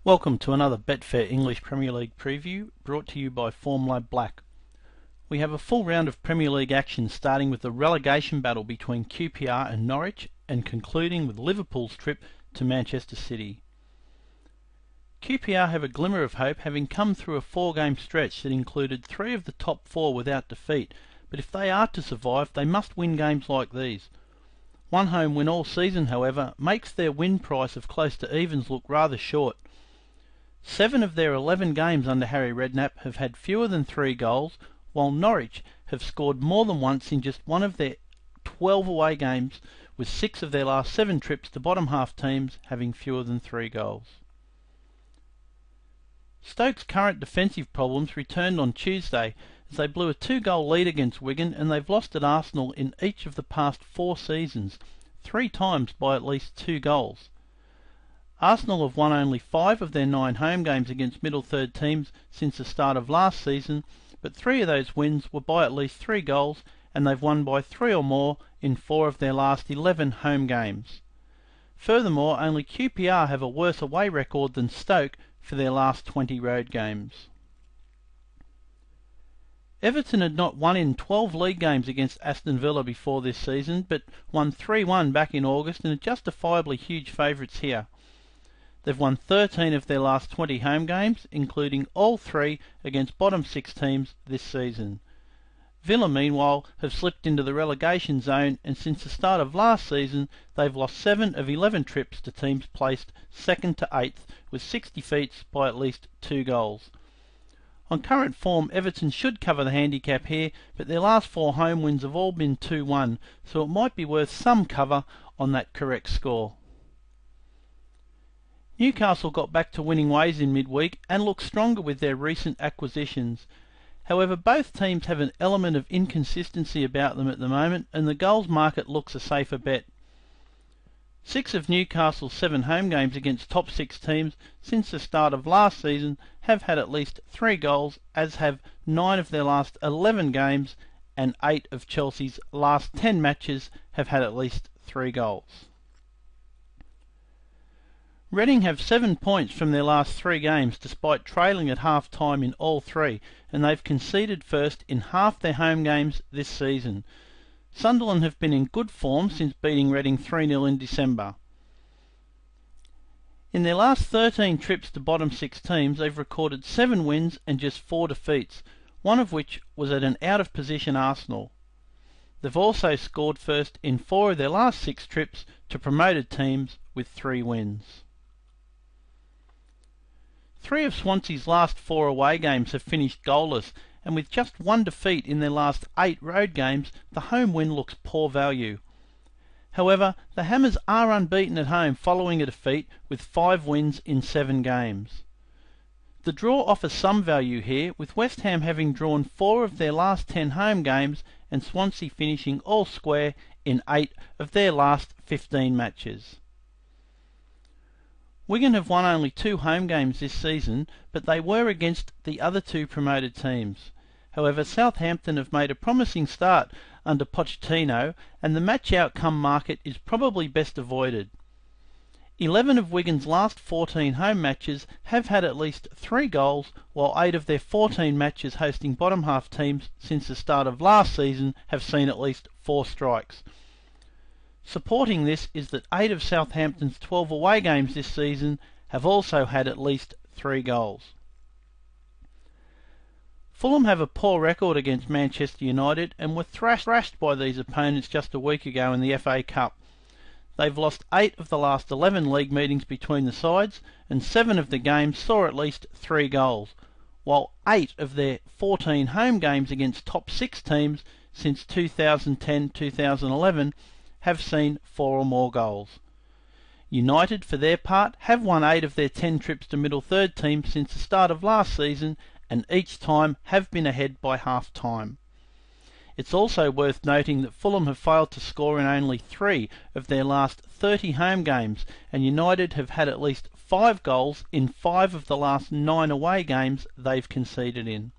Welcome to another Betfair English Premier League preview, brought to you by Formula Black. We have a full round of Premier League action, starting with the relegation battle between QPR and Norwich and concluding with Liverpool's trip to Manchester City. QPR have a glimmer of hope, having come through a four-game stretch that included 3 of the top 4 without defeat, but if they are to survive, they must win games like these. One home win all season, however, makes their win price of close to evens look rather short. 7 of their 11 games under Harry Redknapp have had fewer than 3 goals, while Norwich have scored more than once in just one of their 12 away games, with 6 of their last 7 trips to bottom half teams having fewer than 3 goals. Stoke's current defensive problems returned on Tuesday as they blew a 2-goal lead against Wigan, and they've lost at Arsenal in each of the past 4 seasons, 3 times by at least 2 goals. Arsenal have won only 5 of their 9 home games against middle third teams since the start of last season, but 3 of those wins were by at least 3 goals, and they've won by 3 or more in 4 of their last 11 home games. Furthermore, only QPR have a worse away record than Stoke for their last 20 road games. Everton had not won in 12 league games against Aston Villa before this season, but won 3-1 back in August and are justifiably huge favourites here. They've won 13 of their last 20 home games, including all 3 against bottom 6 teams this season. Villa, meanwhile, have slipped into the relegation zone, and since the start of last season, they've lost 7 of 11 trips to teams placed 2nd to 8th, with 6 defeats by at least 2 goals. On current form, Everton should cover the handicap here, but their last 4 home wins have all been 2-1, so it might be worth some cover on that correct score. Newcastle got back to winning ways in midweek and look stronger with their recent acquisitions. However, both teams have an element of inconsistency about them at the moment, and the goals market looks a safer bet. 6 of Newcastle's 7 home games against top 6 teams since the start of last season have had at least 3 goals, as have 9 of their last 11 games, and 8 of Chelsea's last 10 matches have had at least 3 goals. Reading have 7 points from their last 3 games despite trailing at half-time in all 3, and they've conceded first in half their home games this season. Sunderland have been in good form since beating Reading 3-0 in December. In their last 13 trips to bottom 6 teams, they've recorded 7 wins and just 4 defeats, one of which was at an out-of-position Arsenal. They've also scored first in 4 of their last 6 trips to promoted teams with 3 wins. 3 of Swansea's last 4 away games have finished goalless, and with just 1 defeat in their last 8 road games, the home win looks poor value. However, the Hammers are unbeaten at home following a defeat, with 5 wins in 7 games. The draw offers some value here, with West Ham having drawn 4 of their last 10 home games and Swansea finishing all square in 8 of their last 15 matches. Wigan have won only 2 home games this season, but they were against the other 2 promoted teams. However, Southampton have made a promising start under Pochettino, and the match outcome market is probably best avoided. 11 of Wigan's last 14 home matches have had at least 3 goals, while 8 of their 14 matches hosting bottom half teams since the start of last season have seen at least 4 strikes. Supporting this is that 8 of Southampton's 12 away games this season have also had at least 3 goals. Fulham have a poor record against Manchester United and were thrashed by these opponents just a week ago in the FA Cup. They've lost 8 of the last 11 league meetings between the sides, and 7 of the games saw at least 3 goals, while 8 of their 14 home games against top 6 teams since 2010-2011 have seen 4 or more goals. United, for their part, have won 8 of their 10 trips to middle third teams since the start of last season, and each time have been ahead by half-time. It's also worth noting that Fulham have failed to score in only 3 of their last 30 home games, and United have had at least 5 goals in 5 of the last 9 away games they've conceded in.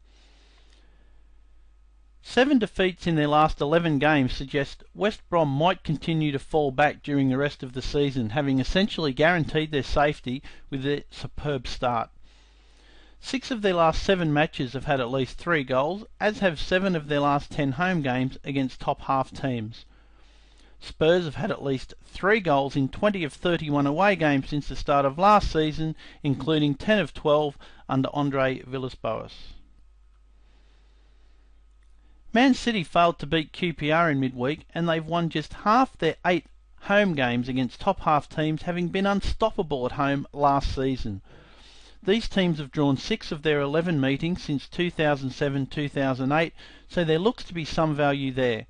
7 defeats in their last 11 games suggest West Brom might continue to fall back during the rest of the season, having essentially guaranteed their safety with their superb start. 6 of their last 7 matches have had at least 3 goals, as have 7 of their last 10 home games against top half teams. Spurs have had at least 3 goals in 20 of 31 away games since the start of last season, including 10 of 12 under Andre Villas-Boas. Man City failed to beat QPR in midweek, and they've won just half their 8 home games against top half teams, having been unstoppable at home last season. These teams have drawn 6 of their 11 meetings since 2007-2008, so there looks to be some value there.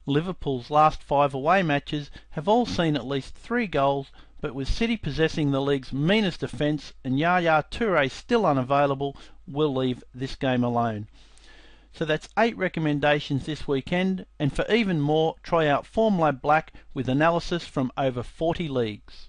Liverpool's last 5 away matches have all seen at least 3 goals, but with City possessing the league's meanest defence and Yaya Toure still unavailable, we'll leave this game alone. So that's 8 recommendations this weekend, and for even more, try out Formlab Black with analysis from over 40 leagues.